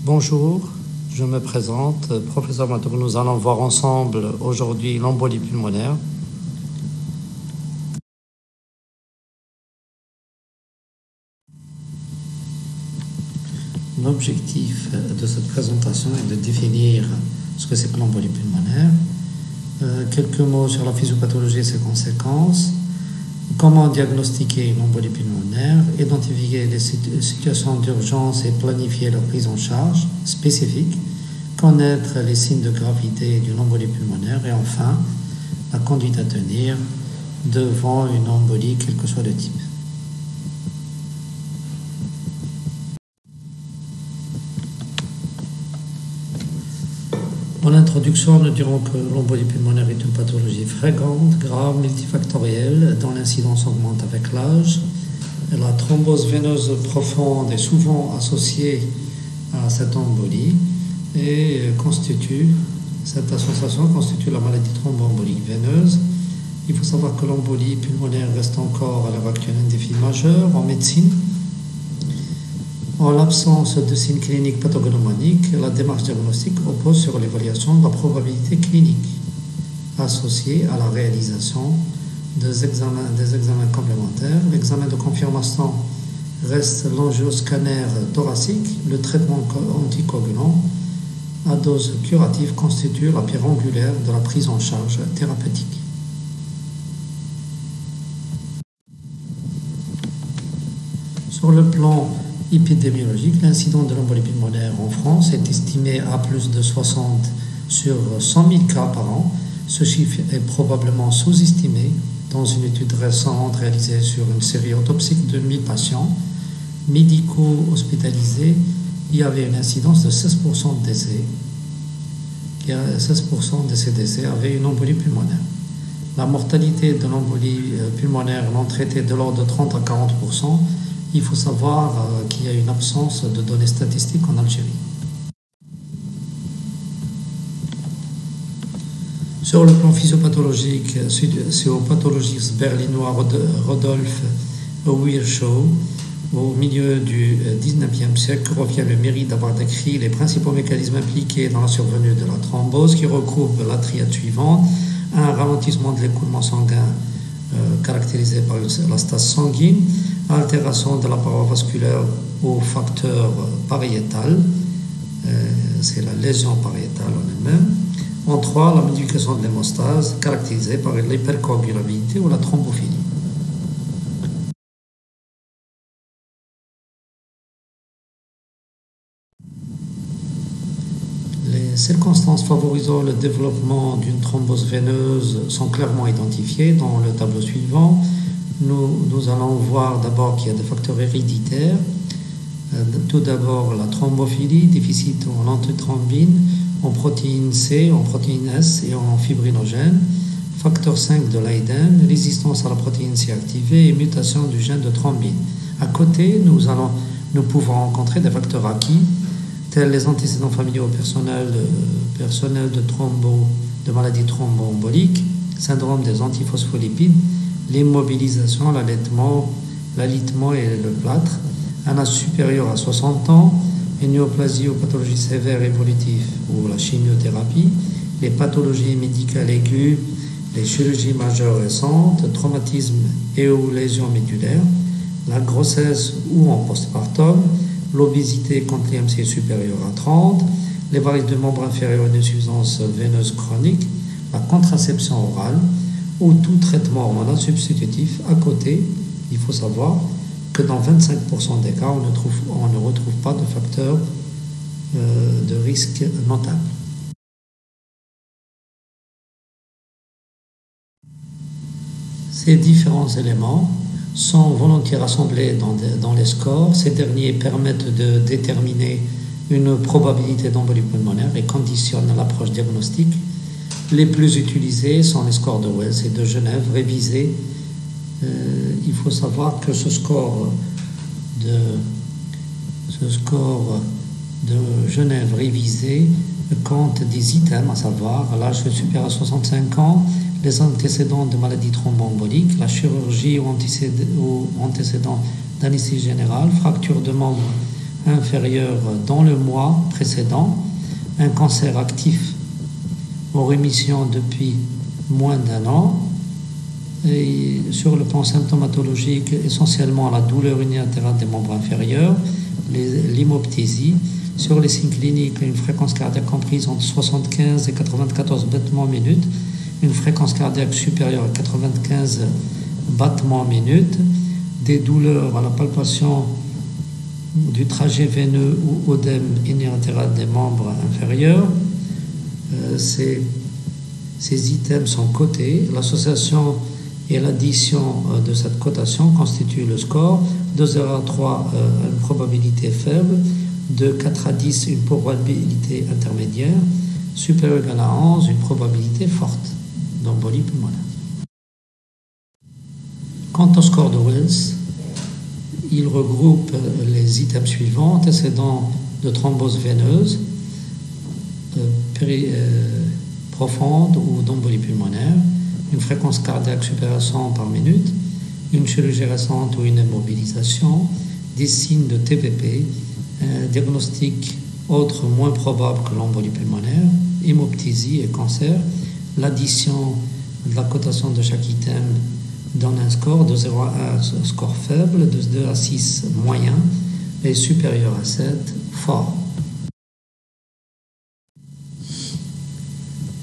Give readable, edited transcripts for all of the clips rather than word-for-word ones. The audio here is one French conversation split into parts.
Bonjour, je me présente, professeur Matour. Nous allons voir ensemble aujourd'hui l'embolie pulmonaire. L'objectif de cette présentation est de définir ce que c'est que l'embolie pulmonaire, quelques mots sur la physiopathologie et ses conséquences, comment diagnostiquer une embolie pulmonaire, identifier les situations d'urgence et planifier leur prise en charge spécifique, connaître les signes de gravité d'une embolie pulmonaire et enfin la conduite à tenir devant une embolie quel que soit le type. En introduction, nous dirons que l'embolie pulmonaire est une pathologie fréquente, grave, multifactorielle, dont l'incidence augmente avec l'âge. La thrombose veineuse profonde est souvent associée à cette embolie et cette association constitue la maladie thromboembolique veineuse. Il faut savoir que l'embolie pulmonaire reste encore à l'heure actuelle un défi majeur en médecine. En l'absence de signes cliniques pathognomoniques, la démarche diagnostique repose sur l'évaluation de la probabilité clinique associée à la réalisation des examens complémentaires. L'examen de confirmation reste l'angioscanner thoracique. Le traitement anticoagulant à dose curative constitue la pierre angulaire de la prise en charge thérapeutique. Sur le plan épidémiologique, l'incidence de l'embolie pulmonaire en France est estimé à plus de 60 sur 100 000 cas par an. Ce chiffre est probablement sous-estimé. Dans une étude récente réalisée sur une série autopsique de 1000 patients médicaux hospitalisés, il y avait une incidence de 16% de décès. 16% de ces décès avaient une embolie pulmonaire. La mortalité de l'embolie pulmonaire non traitée de l'ordre de 30 à 40%. Il faut savoir qu'il y a une absence de données statistiques en Algérie. Sur le plan physiopathologique, c'est au pathologiste berlinois Rodolphe Virchow, au milieu du XIXe siècle, revient le mérite d'avoir décrit les principaux mécanismes impliqués dans la survenue de la thrombose, qui recouvrent la triade suivante: un ralentissement de l'écoulement sanguin caractérisé par la stase sanguine, altération de la paroi vasculaire au facteur pariétal, c'est la lésion pariétale en elle-même. En 3, la modification de l'hémostase caractérisée par l'hypercoagulabilité ou la thrombophilie. Les circonstances favorisant le développement d'une thrombose veineuse sont clairement identifiées dans le tableau suivant. Nous allons voir d'abord qu'il y a des facteurs héréditaires. Tout d'abord la thrombophilie, déficit en antithrombine, en protéine C, en protéine S et en fibrinogène. Facteur 5 de Leiden, résistance à la protéine C activée et mutation du gène de thrombine. À côté, nous pouvons rencontrer des facteurs acquis, tels les antécédents familiaux personnels de maladies thromboemboliques, syndrome des antiphospholipides, l'immobilisation, l'alitement et le plâtre, un âge supérieur à 60 ans, une néoplasie ou pathologie sévère évolutive ou la chimiothérapie, les pathologies médicales aiguës, les chirurgies majeures récentes, traumatisme et ou lésions médulaires, la grossesse ou en postpartum, l'obésité quand l'IMC est supérieur à 30, les varices de membres inférieurs et une insuffisance veineuse chronique, la contraception orale ou tout traitement hormonal substitutif. À côté, il faut savoir que dans 25% des cas, on ne retrouve pas de facteurs de risque notable. Ces différents éléments sont volontiers rassemblés dans les scores. Ces derniers permettent de déterminer une probabilité d'embolie pulmonaire et conditionnent l'approche diagnostique. Les plus utilisés sont les scores de Wells et de Genève révisés. Il faut savoir que ce score de Genève révisé compte des items, à savoir l'âge supérieur à 65 ans, les antécédents de maladies thromboemboliques, la chirurgie ou antécédents d'anesthésie générale, fracture de membre inférieure dans le mois précédent, un cancer actif en rémission depuis moins d'1 an, et sur le plan symptomatologique, essentiellement la douleur unilatérale des membres inférieurs, l'hémoptysie. Sur les signes cliniques, une fréquence cardiaque comprise entre 75 et 94 battements minute, une fréquence cardiaque supérieure à 95 battements minute, des douleurs à la palpation du trajet veineux ou œdème unilatéral des membres inférieurs. Ces items sont cotés. L'association et l'addition de cette cotation constitue le score. De 0 à 3, une probabilité faible. De 4 à 10, une probabilité intermédiaire. Supérieure ou égale à 11, une probabilité forte d'embolie pulmonaire. Quant au score de Wells, il regroupe les items suivants: antécédents de thrombose veineuse profonde ou d'embolie pulmonaire, une fréquence cardiaque supérieure à 100 par minute, une chirurgie récente ou une immobilisation, des signes de TVP, un diagnostic autre moins probable que l'embolie pulmonaire, hémoptysie et cancer. L'addition de la cotation de chaque item donne un score de 0 à 1, score faible, de 2 à 6, moyen, et supérieur à 7, fort.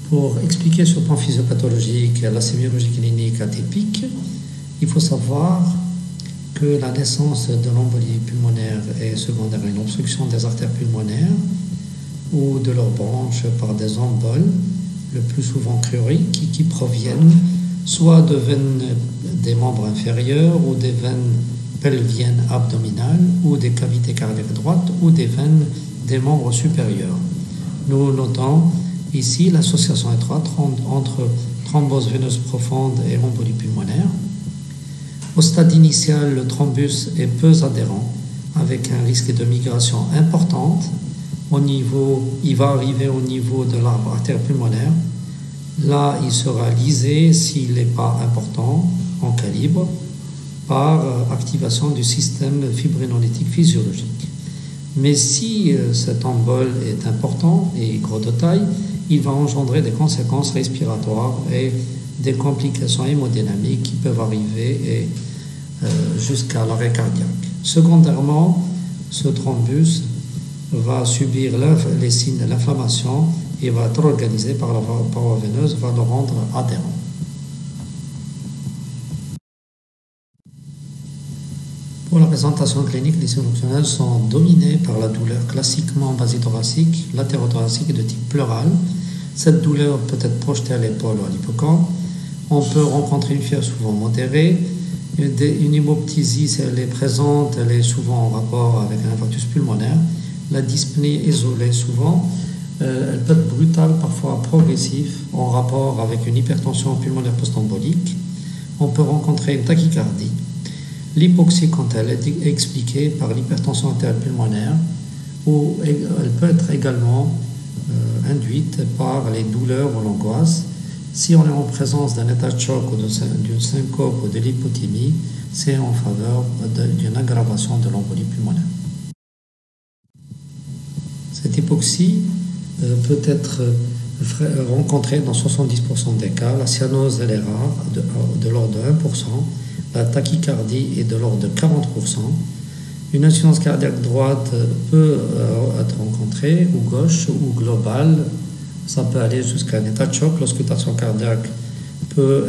Pour expliquer sur le plan physiopathologique la sémiologie clinique atypique, il faut savoir que la naissance de l'embolie pulmonaire est secondaire à une obstruction des artères pulmonaires ou de leurs branches par des emboles, le plus souvent chloriques, qui proviennent soit de veines des membres inférieurs ou des veines pelviennes abdominales ou des cavités cardiaques droites ou des veines des membres supérieurs. Nous notons ici l'association étroite entre thrombose veineuse profonde et embolie pulmonaire. Au stade initial, le thrombus est peu adhérent, avec un risque de migration importante. Il va arriver au niveau de l'arbre artère pulmonaire. Là, il sera lysé s'il n'est pas important en calibre par activation du système fibrinolytique physiologique. Mais si cet embole est important et gros de taille, il va engendrer des conséquences respiratoires et des complications hémodynamiques qui peuvent arriver jusqu'à l'arrêt cardiaque. Secondairement, ce thrombus va subir les signes de l'inflammation et va être organisé par la paroi veineuse, va le rendre adhérent. Pour la présentation clinique, les signes fonctionnels sont dominés par la douleur classiquement basithoracique, latérothoracique et de type pleural. Cette douleur peut être projetée à l'épaule ou à l'hippocampe. On peut rencontrer une fièvre souvent modérée. Une hémoptysie, si elle est présente, elle est souvent en rapport avec un infarctus pulmonaire. La dyspnée isolée souvent, elle peut être brutale, parfois progressive, en rapport avec une hypertension pulmonaire post-embolique. On peut rencontrer une tachycardie. L'hypoxie, quant à elle, est expliquée par l'hypertension artérielle pulmonaire, ou elle peut être également induite par les douleurs ou l'angoisse. Si on est en présence d'un état de choc ou d'une syncope ou de l'hypothymie, c'est en faveur d'une aggravation de l'embolie pulmonaire. Cette hypoxie peut être rencontrée dans 70% des cas. La cyanose, elle est rare, de l'ordre de 1%. La tachycardie est de l'ordre de 40%. Une insuffisance cardiaque droite peut être rencontrée, ou gauche, ou globale. Ça peut aller jusqu'à un état de choc. L'auscultation cardiaque peut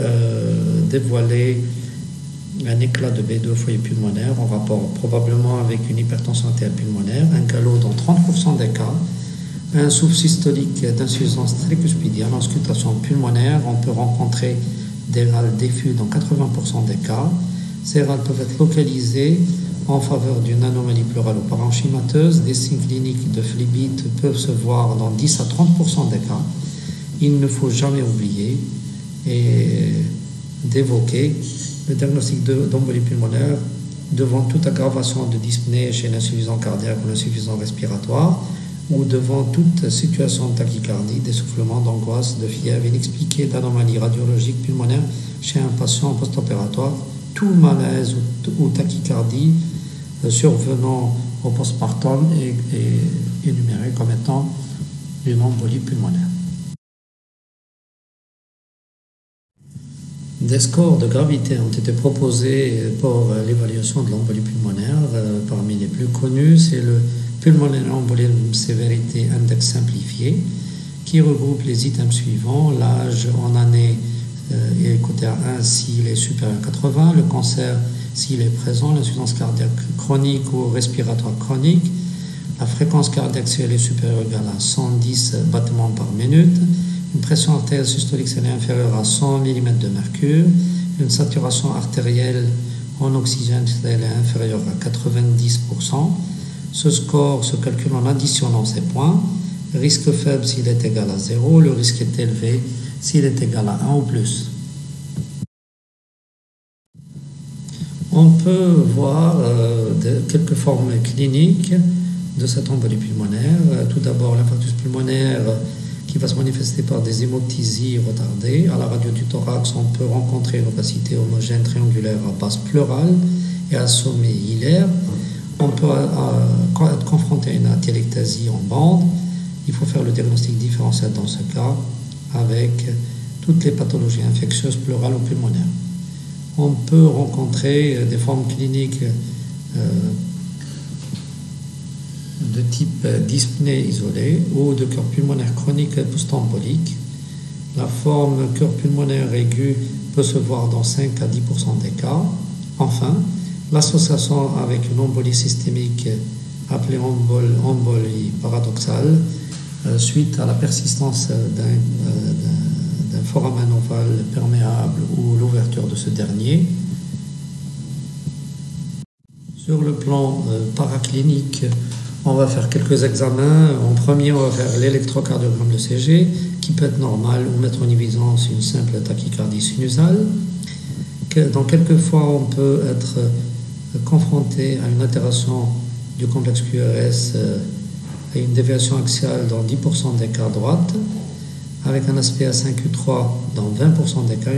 dévoiler un éclat de B2 foyer pulmonaire en rapport probablement avec une hypertension artérielle pulmonaire, un galop dans 30% des cas, un souffle systolique d'insuffisance tricuspidienne, en auscultation pulmonaire. On peut rencontrer des râles diffus dans 80% des cas. Ces râles peuvent être localisés en faveur d'une anomalie pleurale ou parenchymateuse. Des signes cliniques de phlébite peuvent se voir dans 10 à 30% des cas. Il ne faut jamais oublier d'évoquer le diagnostic d'embolie pulmonaire devant toute aggravation de dyspnée chez l'insuffisant cardiaque ou l'insuffisant respiratoire, ou devant toute situation de tachycardie, d'essoufflement, d'angoisse, de fièvre inexpliquée, d'anomalie radiologique pulmonaire chez un patient post-opératoire. Tout malaise ou tachycardie survenant au postpartum est énuméré comme étant une embolie pulmonaire. Des scores de gravité ont été proposés pour l'évaluation de l'embolie pulmonaire. Parmi les plus connus, c'est le Pulmonary Embolism Severity Index simplifié, qui regroupe les items suivants: l'âge en année est coté à 1 s'il est supérieur à 80, le cancer s'il est présent, l'insuffisance cardiaque chronique ou respiratoire chronique, la fréquence cardiaque si elle est supérieure ou égale à 110 battements par minute, une pression artérielle systolique si elle est inférieure à 100 mm de mercure, une saturation artérielle en oxygène si elle est inférieure à 90%. Ce score se calcule en additionnant ces points. Risque faible s'il est égal à 0, le risque est élevé s'il est égal à 1 ou plus. On peut voir quelques formes cliniques de cette embolie pulmonaire. Tout d'abord, l'infarctus pulmonaire qui va se manifester par des hémoptysies retardées. À la radio du thorax, on peut rencontrer une opacité homogène triangulaire à base pleurale et à sommet hilaire. On peut être confronté à une atelectasie en bande. Il faut faire le diagnostic différentiel dans ce cas avec toutes les pathologies infectieuses pleurales ou pulmonaires. On peut rencontrer des formes cliniques de type dyspnée isolée ou de cœur pulmonaire chronique post-embolique. La forme cœur pulmonaire aigu peut se voir dans 5 à 10% des cas. Enfin, l'association avec une embolie systémique appelée embolie paradoxale suite à la persistance d'un foramen ovale perméable ou l'ouverture de ce dernier. Sur le plan paraclinique, on va faire quelques examens. En premier, on va faire l'électrocardiogramme de CG, qui peut être normal ou mettre en évidence une simple tachycardie sinusale. Dans quelques fois, on peut être confronté à une altération du complexe QRS et une déviation axiale dans 10% des cas droite, avec un aspect A5U3 dans 20% des cas,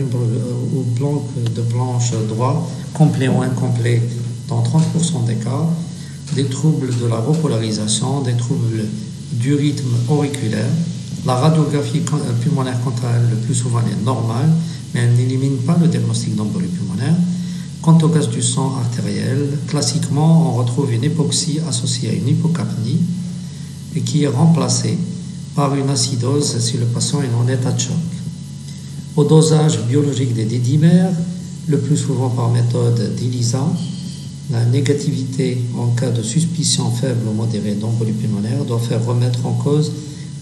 ou blanc de blanche droit, complet ou incomplet dans 30% des cas, des troubles de la repolarisation, des troubles du rythme auriculaire. La radiographie pulmonaire, quant à elle, le plus souvent elle est normale, mais elle n'élimine pas le diagnostic d'embolie pulmonaire. Quant au gaz du sang artériel, classiquement, on retrouve une hypoxie associée à une hypocapnie et qui est remplacée par une acidose si le patient est en état de choc. Au dosage biologique des dédimères, le plus souvent par méthode d'ELISA, la négativité en cas de suspicion faible ou modérée d'embolie pulmonaire doit faire remettre en cause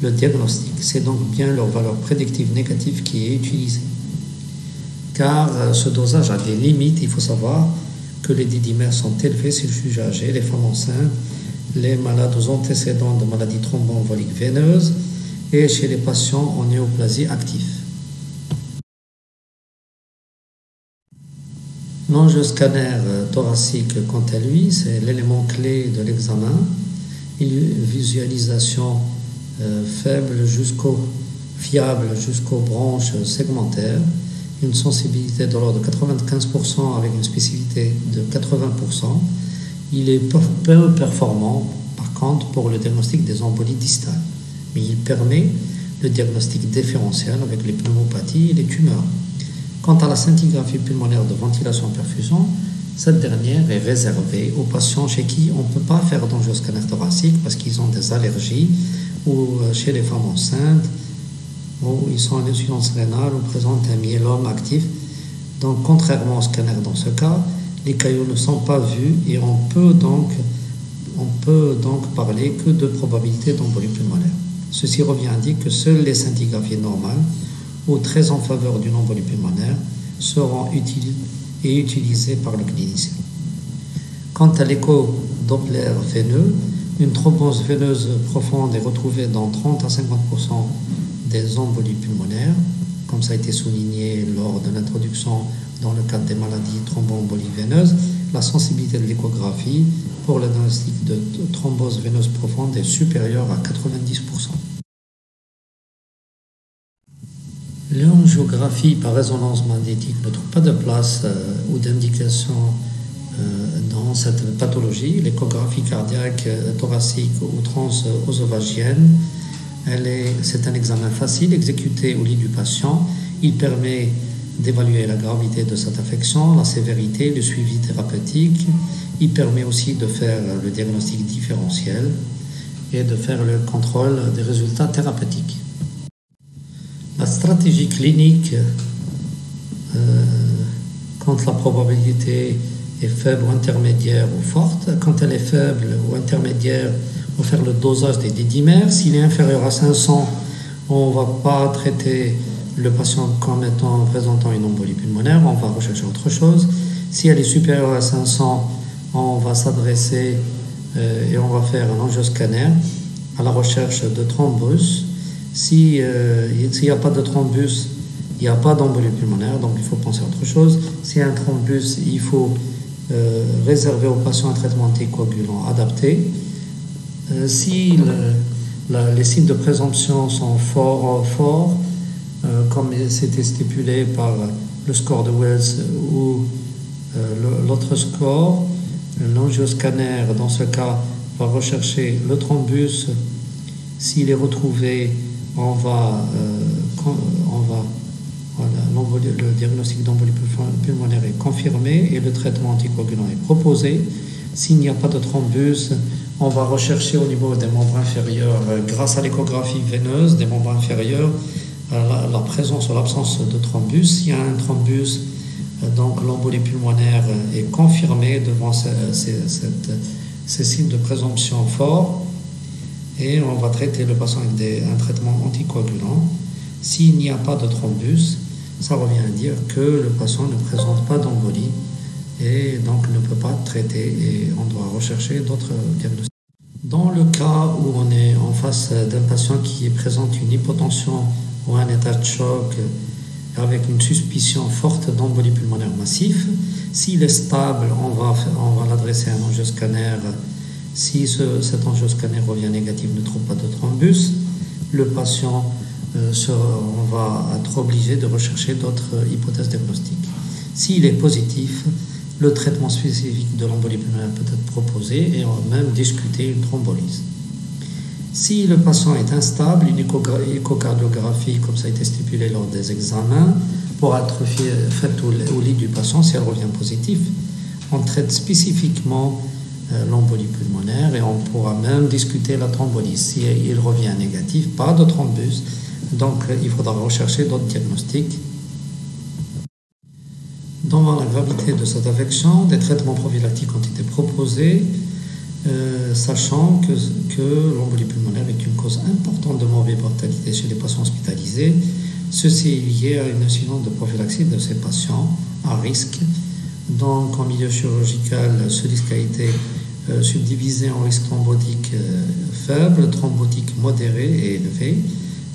le diagnostic. C'est donc bien leur valeur prédictive négative qui est utilisée. Car ce dosage a des limites. Il faut savoir que les dédimères sont élevés chez le sujet âgé, les femmes enceintes, les malades aux antécédents de maladies thromboemboliques veineuses et chez les patients en néoplasie active. L'angioscanner thoracique, quant à lui, c'est l'élément clé de l'examen. Une visualisation fiable jusqu'aux branches segmentaires, une sensibilité de l'ordre de 95% avec une spécificité de 80%. Il est peu performant, par contre, pour le diagnostic des embolies distales, mais il permet le diagnostic différentiel avec les pneumopathies et les tumeurs. Quant à la scintigraphie pulmonaire de ventilation-perfusion, cette dernière est réservée aux patients chez qui on ne peut pas faire d'angioscanner thoracique parce qu'ils ont des allergies, ou chez les femmes enceintes, où ils sont en insuffisance rénale ou présentent un myélome actif. Donc, contrairement au scanner dans ce cas, les caillots ne sont pas vus et on peut donc parler que de probabilité d'embolie pulmonaire. Ceci revient à dire que seules les scintigraphies normales ou très en faveur d'une embolie pulmonaire seront utiles et utilisées par le clinicien. Quant à l'écho Doppler veineux, une thrombose veineuse profonde est retrouvée dans 30 à 50% des embolies pulmonaires, comme ça a été souligné lors de l'introduction dans le cadre des maladies thromboemboliques veineuses. La sensibilité de l'échographie pour le diagnostic de thrombose veineuse profonde est supérieure à 90%. L'angiographie par résonance magnétique ne trouve pas de place ou d'indication dans cette pathologie. L'échographie cardiaque thoracique ou transœsophagienne, c'est un examen facile exécuté au lit du patient. Il permet d'évaluer la gravité de cette affection, la sévérité, le suivi thérapeutique. Il permet aussi de faire le diagnostic différentiel et de faire le contrôle des résultats thérapeutiques. La stratégie clinique, quand la probabilité est faible ou intermédiaire ou forte, quand elle est faible ou intermédiaire, on va faire le dosage des dédimères. S'il est inférieur à 500, on ne va pas traiter le patient comme étant présentant une embolie pulmonaire, on va rechercher autre chose. Si elle est supérieure à 500, on va s'adresser et on va faire un angioscanner à la recherche de thrombus. S'il n'y a pas de thrombus, il n'y a pas d'embolie pulmonaire, donc il faut penser à autre chose. S'il y a un thrombus, il faut réserver au patient un traitement anticoagulant adapté. Si les signes de présomption sont forts, comme c'était stipulé par le score de Wells ou l'autre score, l'angioscanner, dans ce cas, va rechercher le thrombus. S'il est retrouvé, le diagnostic d'embolie pulmonaire est confirmé et le traitement anticoagulant est proposé. S'il n'y a pas de thrombus, on va rechercher au niveau des membres inférieurs, grâce à l'échographie veineuse des membres inférieurs, la présence ou l'absence de thrombus. S'il y a un thrombus, donc l'embolie pulmonaire est confirmée devant ces signes de présomption forts et on va traiter le patient avec un traitement anticoagulant. S'il n'y a pas de thrombus, ça revient à dire que le patient ne présente pas d'embolie et donc ne peut pas être traité et on doit rechercher d'autres diagnostics. Dans le cas où on est en face d'un patient qui présente une hypotension ou un état de choc avec une suspicion forte d'embolie pulmonaire massif, s'il est stable, on va l'adresser à un angioscanner. Si cet angioscanner revient négatif, ne trouve pas de thrombus, le patient on va être obligé de rechercher d'autres hypothèses diagnostiques. S'il est positif, le traitement spécifique de l'embolie pulmonaire peut être proposé et on va même discuter une thrombolyse. Si le patient est instable, une échocardiographie, comme ça a été stipulé lors des examens, pourra être faite au lit du patient. Si elle revient positive, on traite spécifiquement l'embolie pulmonaire et on pourra même discuter la thrombolyse. Si il revient négatif, pas de thrombus, donc il faudra rechercher d'autres diagnostics. Dans la gravité de cette affection, des traitements prophylactiques ont été proposés, sachant que l'embolie pulmonaire est une cause importante de morbidité chez les patients hospitalisés. Ceci est lié à une incidence de prophylaxie de ces patients à risque. Donc en milieu chirurgical, ce risque a été subdivisé en risque thrombotique faible, thrombotique modéré et élevé,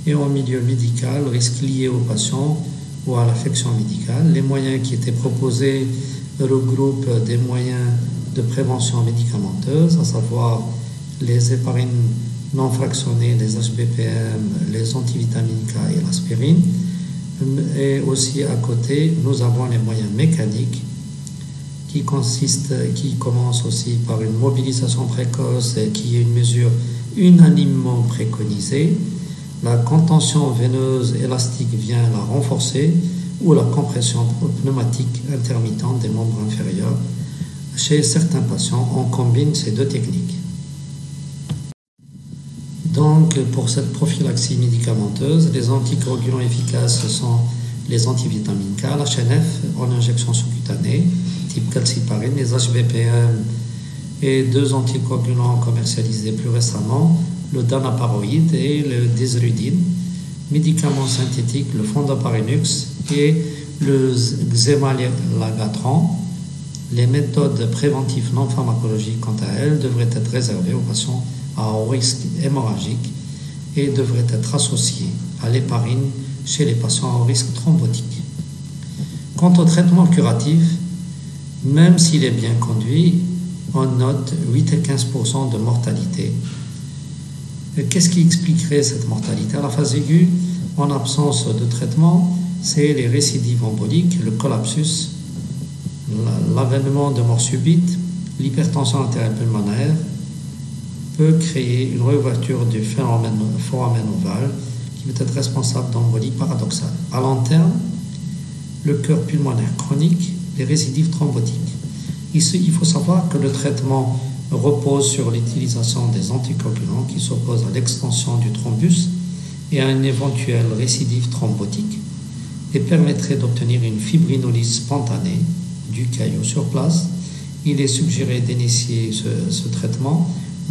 et en milieu médical, risque lié au patient ou à l'affection médicale. Les moyens qui étaient proposés regroupent des moyens de prévention médicamenteuse, à savoir les héparines non fractionnées, les HBPM, les antivitamines K et l'aspirine. Et aussi à côté, nous avons les moyens mécaniques qui commencent aussi par une mobilisation précoce et qui est une mesure unanimement préconisée. La contention veineuse élastique vient la renforcer ou la compression pneumatique intermittente des membres inférieurs. Chez certains patients, on combine ces deux techniques. Donc, pour cette prophylaxie médicamenteuse, les anticoagulants efficaces sont les antivitamines K, la HNF en injection sous-cutanée, type calciparine, les HBPM et deux anticoagulants commercialisés plus récemment, le danaparoïde et le dizrudine, médicaments synthétiques, le fondaparinux et le xémalagatran. Les méthodes préventives non pharmacologiques, quant à elles, devraient être réservées aux patients à haut risque hémorragique et devraient être associées à l'héparine chez les patients à haut risque thrombotique. Quant au traitement curatif, même s'il est bien conduit, on note 8 à 15% de mortalité. Qu'est-ce qui expliquerait cette mortalité? À la phase aiguë, en absence de traitement, c'est les récidives emboliques, le collapsus, l'avènement de mort subite, l'hypertension artérielle pulmonaire peut créer une réouverture du foramen ovale qui peut être responsable d'embolie paradoxale. À long terme, le cœur pulmonaire chronique, les récidives thrombotiques. Il faut savoir que le traitement repose sur l'utilisation des anticoagulants qui s'opposent à l'extension du thrombus et à une éventuelle récidive thrombotique et permettrait d'obtenir une fibrinolyse spontanée du caillot sur place. Il est suggéré d'initier ce traitement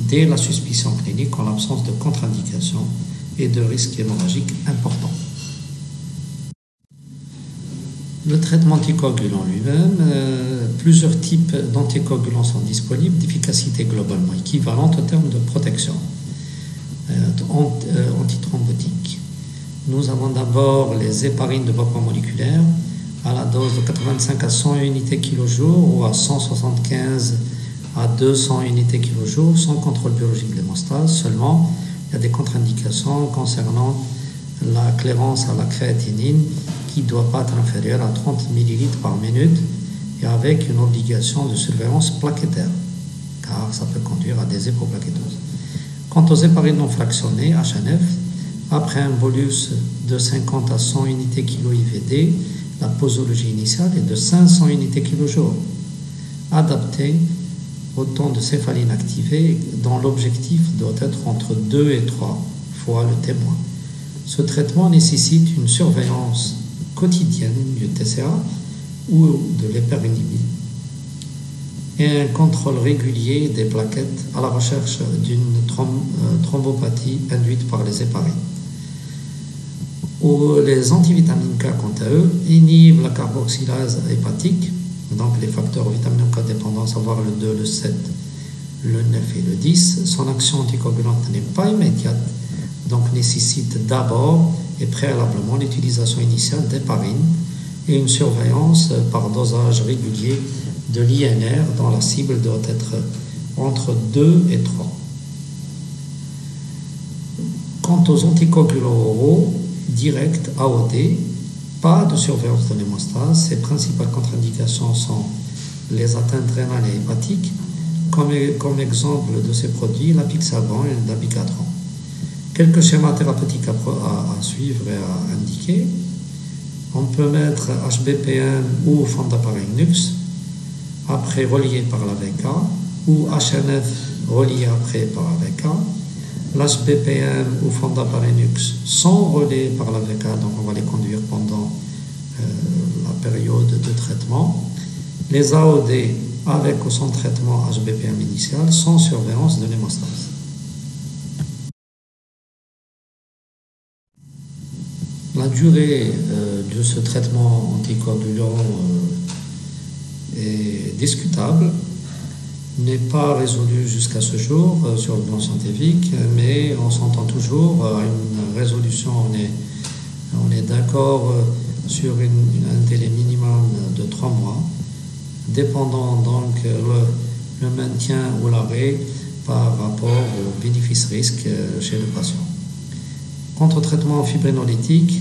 dès la suspicion clinique en l'absence de contre-indication et de risque hémorragique important. Le traitement anticoagulant lui-même, plusieurs types d'anticoagulants sont disponibles d'efficacité globalement équivalente en termes de protection antithrombotique. Nous avons d'abord les héparines de vapeur moléculaire à la dose de 85 à 100 unités kJ ou à 175 à 200 unités kJ sans contrôle biologique de l'hémostase. Seulement, il y a des contre-indications concernant la clairance à la créatinine qui ne doit pas être inférieure à 30 ml par minute et avec une obligation de surveillance plaquettaire, car ça peut conduire à des hypoplaquétoses. Quant aux héparines non fractionnées, HNF, après un bolus de 50 à 100 unités kg IVD, la posologie initiale est de 500 unités kJ, adaptée au temps de céphaline activée dont l'objectif doit être entre 2 et 3 fois le témoin. Ce traitement nécessite une surveillance quotidienne du TCA ou de l'hyperinhibie et un contrôle régulier des plaquettes à la recherche d'une thrombopathie induite par les héparines. Les antivitamines K, quant à eux, inhibent la carboxylase hépatique, donc les facteurs vitamine K dépendants, à savoir le 2, le 7, le 9 et le 10. Son action anticoagulante n'est pas immédiate, donc nécessite d'abord et préalablement l'utilisation initiale d'héparine et une surveillance par dosage régulier de l'INR dont la cible doit être entre 2 et 3. Quant aux anticoagulants oraux directs AOD, pas de surveillance de l'hémostase. Ses principales contre-indications sont les atteintes rénales et hépatiques. Comme exemple de ces produits, l'apixaban et le dabigatran. Quelques schémas thérapeutiques à suivre et à indiquer. On peut mettre HBPM ou fondaparinux après relié par la VK ou HNF relié après par la VK. L'HBPM ou fondaparinux sont reliés par la VK, donc on va les conduire pendant la période de traitement. Les AOD avec ou sans traitement HBPM initial sans surveillance de l'hémostase. La durée de ce traitement anticoagulant est discutable, n'est pas résolue jusqu'à ce jour sur le plan scientifique, mais on s'entend toujours à une résolution, on est d'accord sur un délai minimum de 3 mois, dépendant donc le maintien ou l'arrêt par rapport au bénéfice-risque chez le patient. Quant au traitement fibrinolytique,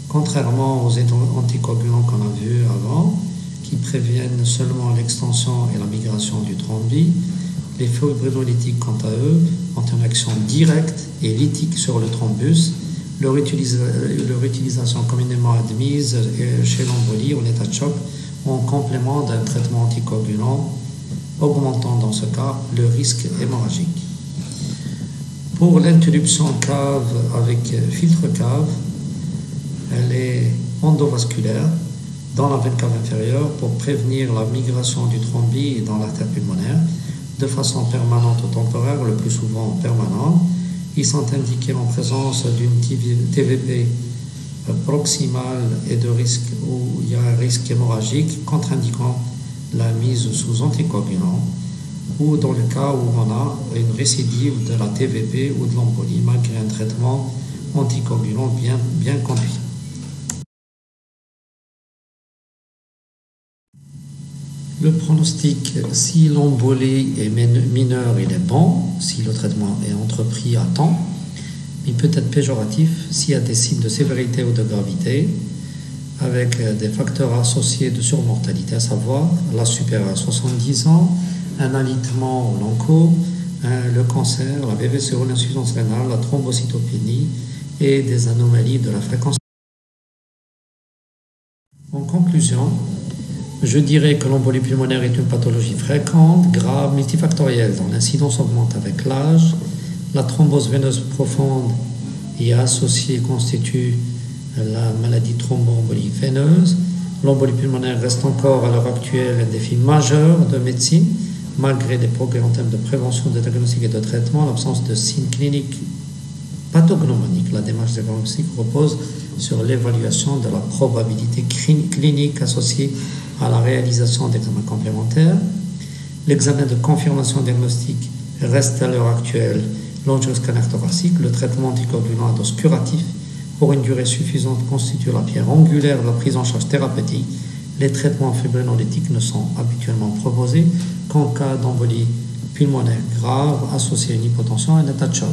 contrairement aux anticoagulants qu'on a vus avant, qui préviennent seulement l'extension et la migration du thrombus, les fibrinolytiques, quant à eux, ont une action directe et lytique sur le thrombus. Leur utilisation communément admise chez l'embolie, en état de choc, en complément d'un traitement anticoagulant, augmentant dans ce cas le risque hémorragique. Pour l'interruption cave avec filtre cave, elle est endovasculaire dans la veine cave inférieure pour prévenir la migration du thrombus dans l'artère pulmonaire de façon permanente ou temporaire, le plus souvent permanente. Ils sont indiqués en présence d'une TVP proximale et de risque où il y a un risque hémorragique contre-indiquant la mise sous anticoagulant ou dans le cas où on a une récidive de la TVP ou de l'embolie malgré un traitement anticoagulant bien conduit. Le pronostic, si l'embolie est mineure, il est bon, si le traitement est entrepris à temps, mais peut être péjoratif s'il y a des signes de sévérité ou de gravité. avec des facteurs associés de surmortalité, à savoir l'âge supérieur à 70 ans, un alitement ou l'onco, le cancer, la BVCO, l'insuffisance rénale, la thrombocytopénie et des anomalies de la fréquence. En conclusion, je dirais que l'embolie pulmonaire est une pathologie fréquente, grave, multifactorielle, dont l'incidence augmente avec l'âge. La thrombose veineuse profonde y associée constitue la maladie thromboembolie veineuse. L'embolie pulmonaire reste encore à l'heure actuelle un défi majeur de médecine, malgré des progrès en termes de prévention, de diagnostic et de traitement. L'absence de signes cliniques pathognomoniques. La démarche diagnostique repose sur l'évaluation de la probabilité clinique associée à la réalisation d'examens complémentaires. L'examen de confirmation diagnostique reste à l'heure actuelle l'angioscanner thoracique. Le traitement anticoagulant à dose curative pour une durée suffisante constitue la pierre angulaire de la prise en charge thérapeutique. Les traitements fibrinolytiques ne sont habituellement proposés qu'en cas d'embolie pulmonaire grave associée à une hypotension et un état de choc.